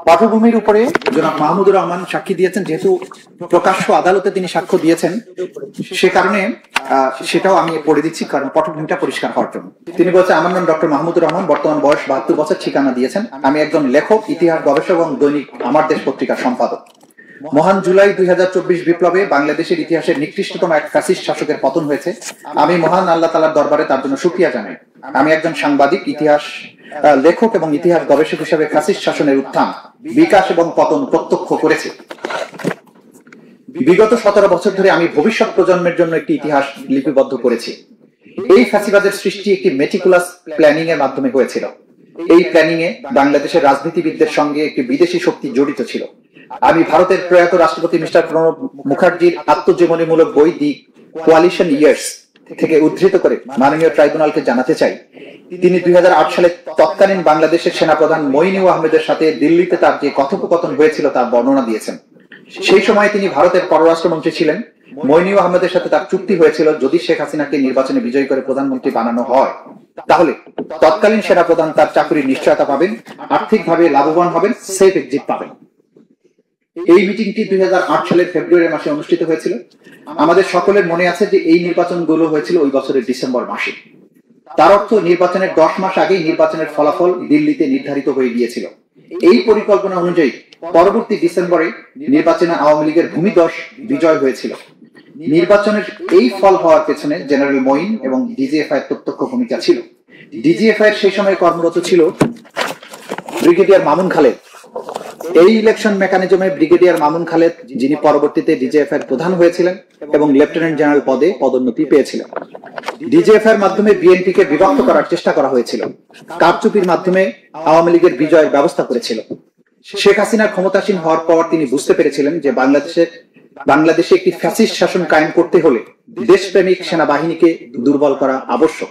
পটভূমির উপরে জনাব মাহমুদুর রহমান সাক্ষী দিয়েছেন, যেহেতু প্রকাশ্য আদালতে তিনি সাক্ষ্য দিয়েছেন সে কারণে সেটাও আমি পড়ে দিচ্ছি, কারণ পটভূমিটা পরিষ্কার হওয়ার জন্য। তিনি বলছেন, আমার নাম ডক্টর মাহমুদুর রহমান, বর্তমান বয়স 72 বছর, ঠিকানা দিয়েছেন। আমি একজন লেখক, ইতিহাস গবেষক এবং দৈনিক আমার দেশ পত্রিকার সম্পাদক। মহান জুলাই 2024 বিপ্লবে বাংলাদেশের ইতিহাসের নিকৃষ্টতম এক ফ্যাসিস্ট শাসকের পতন হয়েছে। আমি মহান আল্লাহ তাআলার দরবারে তার জন্য শুকরিয়া জানাই। আমি একজন সাংবাদিক, ইতিহাস লেখক এবং ইতিহাস গবেষক হিসেবে ফ্যাসিস্ট শাসনের উত্থান, বিকাশ এবং পতন প্রত্যক্ষ করেছি। বিগত 17 বছর ধরে আমি ভবিষ্যৎ প্রজন্মের জন্য একটি ইতিহাস লিপিবদ্ধ করেছি। এই ফ্যাসিবাদের সৃষ্টি একটি মেটিকুলাস প্ল্যানিং এর মাধ্যমে হয়েছিল। এই প্ল্যানিং এ বাংলাদেশের রাজনীতিবিদদের সঙ্গে একটি বিদেশি শক্তি জড়িত ছিল। আমি ভারতের প্রয়াত রাষ্ট্রপতি মিস্টার প্রণব মুখার্জির আত্মজীবনীমূলক বই দি কোয়ালিশন ইয়ার্স থেকে উদ্ধৃত করে মাননীয় ট্রাইব্যুনালকে জানাতে চাই, তিনি 2008 সালে তৎকালীন বাংলাদেশের সেনাপ্রধান মইনুল আহমেদের সাথে দিল্লিতে তার যে কথোপকথন হয়েছিল তার বর্ণনা দিয়েছেন। সেই সময় তিনি ভারতের পররাষ্ট্রমন্ত্রী ছিলেন। মইনুল আহমেদের সাথে তার চুক্তি হয়েছিল, যদি শেখ হাসিনাকে নির্বাচনে বিজয়ী করে প্রধানমন্ত্রী বানানো হয় তাহলে তৎকালীন সেনাপ্রধান তার চাকরির নিশ্চয়তা পাবেন, আর্থিকভাবে লাভবান হবেন, সেফ এক্সিট পাবেন। এই মিটিংটি 2008 সালের ফেব্রুয়ারি মাসে অনুষ্ঠিত হয়েছিল। আমাদের সকলের মনে আছে যে এই নির্বাচনগুলো হয়েছিল ওই বছরের ডিসেম্বর মাসে। তার অর্থ নির্বাচনের 10 মাস আগেই নির্বাচনের ফলাফল দিল্লিতে নির্ধারিত হয়ে গিয়েছিল। এই পরিকল্পনা অনুযায়ী পরবর্তী ডিসেম্বরে নির্বাচনে আওয়ামী লীগের ভূমিধস বিজয় হয়েছিল। নির্বাচনের এই ফল হওয়ার পেছনে জেনারেল মঈন এবং ডিজিএফআই এর প্রত্যক্ষ ভূমিকা ছিল। ডিজিএফআই এর সেই সময় কর্মরত ছিল ব্রিগেডিয়ার মামুন খালেদ। এই ইলেকশন মেকানিজমে ব্রিগেডিয়ার মামুন খালেদ, যিনি পরবর্তীতে ডিজিএফআই এর প্রধান হয়েছিলেন এবং লেফটেন্যান্ট জেনারেল পদে পদোন্নতি পেয়েছিলেন। ডিজিএফআই এর মাধ্যমে বিএনপিকে বিভক্ত করার চেষ্টা করা হয়েছিল। কারচুপির মাধ্যমে আওয়ামী লীগের বিজয়ের ব্যবস্থা করেছিল। শেখ হাসিনা ক্ষমতাসীন হওয়ার পর তিনি বুঝতে পেরেছিলেন যে বাংলাদেশে একটি ফ্যাসিস্ট শাসন কায়েম করতে হলে দেশপ্রেমিক সেনাবাহিনীকে দুর্বল করা আবশ্যক।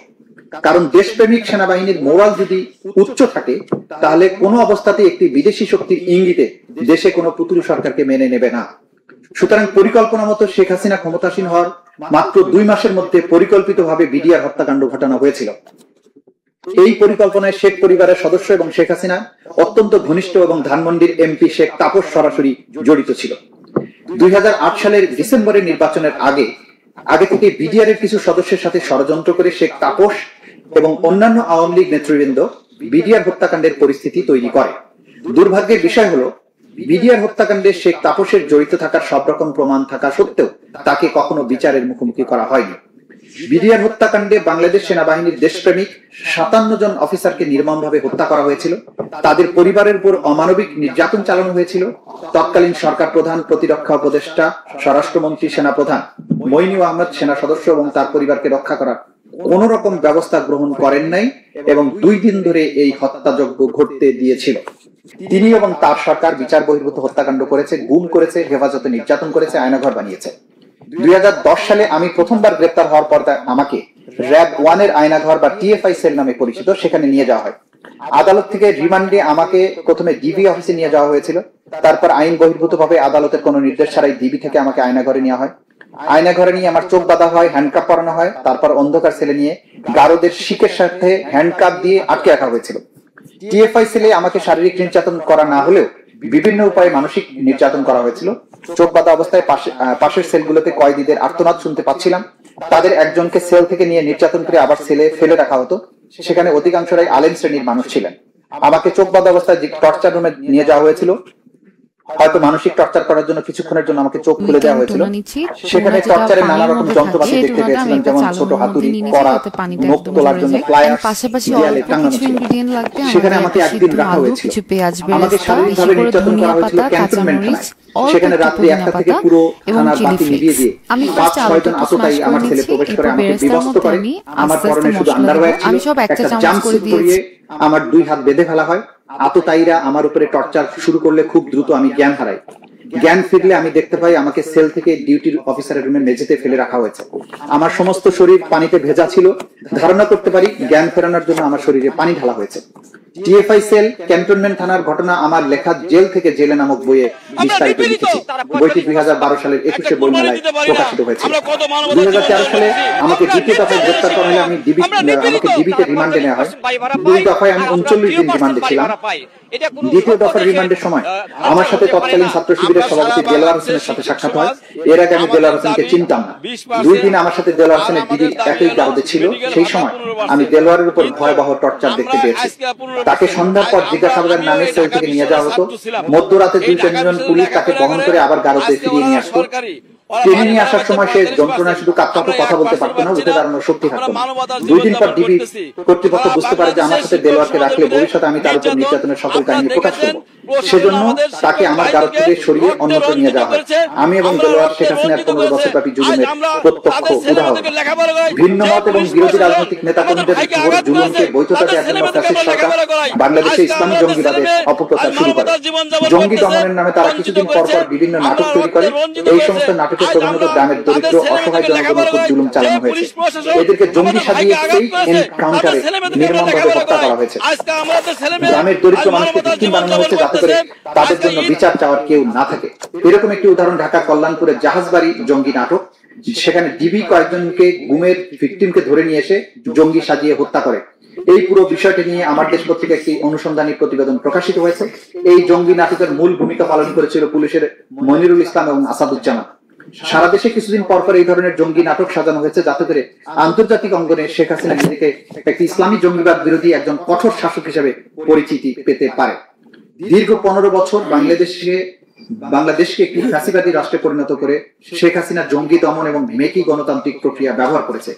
কারণ দেশপ্রেমিক সেনাবাহিনীর মোরাল যদি উচ্চ থাকে তাহলে কোনো অবস্থাতে একটি বিদেশি শক্তির ইঙ্গিতে দেশে কোনো পুতুল সরকারকে মেনে নেবে না। সুতরাং পরিকল্পনা মতো শেখ হাসিনা ক্ষমতাসীন হওয়ার মাত্র 2 মাসের মধ্যে পরিকল্পিতভাবে বিডিআর হত্যাকাণ্ড ঘটানো হয়েছিল। এই পরিকল্পনায় শেখ পরিবারের সদস্য এবং শেখ হাসিনা অত্যন্ত ঘনিষ্ঠ এবং ধানমন্ডির এমপি শেখ তাপস সরাসরি জড়িত ছিল। 2008 সালের ডিসেম্বরের নির্বাচনের আগে থেকে বিডিআর এর কিছু সদস্যের সাথে ষড়যন্ত্র করে শেখ তাপস এবং অন্যান্য আওয়ামী লীগ নেতৃবৃন্দ বিডিআর হত্যাকাণ্ডের পরিস্থিতি তৈরি করে। দুর্ভাগ্যের বিষয় হলো, বিডিআর হত্যাকাণ্ডে শেখ তাপসের জড়িত থাকার সব রকম প্রমাণ থাকা সত্ত্বেও তাকে কখনো বিচারের মুখোমুখি করা হয়নি। বিডিআর হত্যাকাণ্ডে বাংলাদেশ সেনাবাহিনীর দেশপ্রেমিক 57 জন অফিসারকে নির্মমভাবে হত্যা করা হয়েছিল। তাদের পরিবারের উপর অমানবিক নির্যাতন চালানো হয়েছিল। তৎকালীন সরকার প্রধান, প্রতিরক্ষা উপদেষ্টা, স্বরাষ্ট্রমন্ত্রী, সেনাপ্রধান মইনুল আহমেদ সেনা সদস্য এবং তার পরিবারকে রক্ষা করার কোন রকম ব্যবস্থা গ্রহণ করেন নাই এবং 2 দিন ধরে এই হত্যাযজ্ঞ ঘটতে দিয়েছিল। তিনি এবং তার সরকার বিচার বহির্ভূত হত্যাকাণ্ড করেছে, গুম করেছে, হেফাজতে নির্যাতন করেছে, আয়নাঘর বানিয়েছে। 2010 সালে আমি প্রথমবার গ্রেপ্তার হওয়ার পর আমাকে র‍্যাব 1 এর আয়নাঘর বা টিএফআই সেল নামে পরিচিত সেখানে নিয়ে যাওয়া হয়। আদালত থেকে রিমান্ডে আমাকে প্রথমে ডিবি অফিসে নিয়ে যাওয়া হয়েছিল। তারপর আইন বহির্ভূতভাবে আদালতের কোনো নির্দেশ ছাড়াই ডিবি থেকে আমাকে আয়নাঘরে নেওয়া হয়। আয়নাঘরে নিয়ে আমার চোখ বাঁধা হয়, হ্যান্ডকাপ পরানো হয়। তারপর অন্ধকার সেলে নিয়ে গারদের শিকের সাথে হ্যান্ডকাপ দিয়ে আটকে রাখা হয়েছিল। টিএফআই সেলে আমাকে শারীরিক নির্যাতন করা না হলেও বিভিন্ন উপায়ে মানসিক নির্যাতন করা হয়েছিল। চোখ বাঁধা অবস্থায় পাশের সেলগুলোতে কয়েদিদের আর্তনাদ শুনতে পাচ্ছিলাম। তাদের একজনকে সেল থেকে নিয়ে নির্যাতন করে আবার সেলে ফেলে রাখা হতো। সেখানে অধিকাংশরাই আলেম শ্রেণীর মানুষ ছিলেন। আমাকে চোখ বাঁধা অবস্থায় যে টর্চার রুমে নিয়ে যাওয়া হয়েছিল, হয়তো মানসিক টর্চার করার জন্য কিছুক্ষণের জন্য আমাকে চোখ খুলে দেওয়া হয়েছিল। সেখানে টর্চারের নানা রকম যন্ত্রপাতি দেখতে পেয়েছিলাম, যেমন ছোট হাতুড়ি, করাত, নখ তোলার জন্য প্লায়ার্স, দেয়ালে টাঙানো ছিল। সেখানে আমাকে একদিন রাখা হয়েছিল। আমাকে শারীরিকভাবে নির্যাতন করা হয়েছিল ক্যান্টনমেন্ট থানায়। সেখানে রাত্রি 1টা থেকে পুরো থানার বাতি নিভিয়ে দিয়ে 5-6 জন আততায়ী আমার ছেলে প্রবেশ করে আমাকে বিভক্ত করে। আমার পরনে শুধু আন্ডারওয়্যার ছিল, একটা জাম্পস্যুট পরিয়ে আমার 2 হাত বেঁধে ফেলা হয়। আততায়ীরা আমার উপরে টর্চার শুরু করলে খুব দ্রুত আমি জ্ঞান হারাই। জ্ঞান ফিরলে আমি দেখতে পাই আমাকে সেল থেকে ডিউটির অফিসারের রুমে মেঝেতে ফেলে রাখা হয়েছে। আমার সমস্ত শরীর পানিতে ভেজা ছিল। ধারণা করতে পারি জ্ঞান ফেরানোর জন্য আমার শরীরে পানি ঢালা হয়েছে। টিএফআই সেল ক্যান্টনমেন্ট থানার ঘটনা আমার লেখা জেল থেকে জেলে নামক বইয়ে বিস্তারিত লিখেছি। বইটি 2012 সালের 21শে বইমেলায় প্রকাশিত হয়েছিল। 2013 সালে আমাকে দ্বিতীয় দফায় গ্রেপ্তার করা হলে আমাকে ডিবিতে রিমান্ডে নেওয়া হয়। দুই দফায় আমি 39 দিন রিমান্ডে ছিলাম। দ্বিতীয় দফার রিমান্ডের সময় আমার সাথে তৎকালীন ছাত্র শিবিরের সভাপতি দেলোয়ার হোসেনের সাথে সাক্ষাৎ হয়। এর আগে আমি দেলোয়ার হোসেনকে চিনতাম না। 2 দিন আমার সাথে দেলোয়ার হোসেনের দিদি একই গারদে ছিল। সেই সময় আমি দেলোয়ারের উপর ভয়াবহ টর্চার দেখতে পেয়েছি। তাকে সন্ধ্যার পর জিজ্ঞাসাবাদের নামে সেল থেকে নিয়ে যাওয়া হতো। মধ্যরাতে 2-3 জন পুলিশ তাকে বহন করে আবার গারদে ফিরিয়ে নিয়ে আসতো। টেনে নিয়ে আসার সময় সে যন্ত্রণায় শুধু কাঁপতে কথা বলতে পারতো না, উঠে দাঁড়ানোর শক্তি থাকতো না। 2 দিন পর ডিবি কর্তৃপক্ষ বুঝতে পারে যে আমার সাথে দেলোয়ারকে রাখলে ভবিষ্যতে আমি তার উপর নির্যাতনের সকল কাহিনী প্রকাশ করবো। সেজন্য তাকে আমার গারদ থেকে সরিয়ে অন্যত্র নিয়ে যাওয়া হয়। আমি এবং দেলোয়ার শেখ হাসিনার 15 বছরব্যাপী জুলুমের প্রত্যক্ষ উদাহরণ। ভিন্ন মত এবং বিরোধী রাজনৈতিক নেতাকর্মীদের উপর জুলুমকে বৈধতা দেওয়ার জন্য ফ্যাসিস্ট সরকার বাংলাদেশে ইসলামী জঙ্গিবাদের অপপ্রচার শুরু করে। জঙ্গি দমনের নামে তারা কিছুদিন পর পর বিভিন্ন নাটক তৈরি করে। এই সমস্ত নাটকে প্রধানত গ্রামের দরিদ্র অসহায় জনগণের উপর জুলুম চালানো হয়েছে। এদেরকে জঙ্গি সাজিয়ে ফেক এনকাউন্টারে নির্মমভাবে হত্যা করা হয়েছে। গ্রামের দরিদ্র মানুষকে ভিকটিম বানানো হয়েছে যাতে করে তাদের জন্য বিচার চাওয়ার কেউ না থাকে। এরকম একটি উদাহরণ ঢাকা কল্যাণপুরের জাহাজবাড়ি জঙ্গি নাটক। সেখানে ডিবি কয়েকজনকে গুমের ভিকটিমকে ধরে নিয়ে এসে জঙ্গি সাজিয়ে হত্যা করে। এই পুরো বিষয়টি নিয়ে আমার দেশ পত্রিকা একটি অনুসন্ধানী প্রতিবেদন প্রকাশিত হয়েছে। এই জঙ্গি নাটকের মূল ভূমিকা পালন করেছিল পুলিশের মনিরুল ইসলাম এবং আসাদুজ্জামান। সারা দেশে কিছুদিন পর পর এই ধরনের জঙ্গি নাটক সাজানো হয়েছে যাতে করে আন্তর্জাতিক অঙ্গনে শেখ হাসিনা নিজেকে একটি ইসলামী জঙ্গিবাদ বিরোধী একজন কঠোর শাসক হিসেবে পরিচিতি পেতে পারে। দীর্ঘ 15 বছর বাংলাদেশকে একটি ফ্যাসিবাদী রাষ্ট্রে পরিণত করে শেখ হাসিনা জঙ্গি দমন এবং মেকি গণতান্ত্রিক প্রক্রিয়া ব্যবহার করেছে।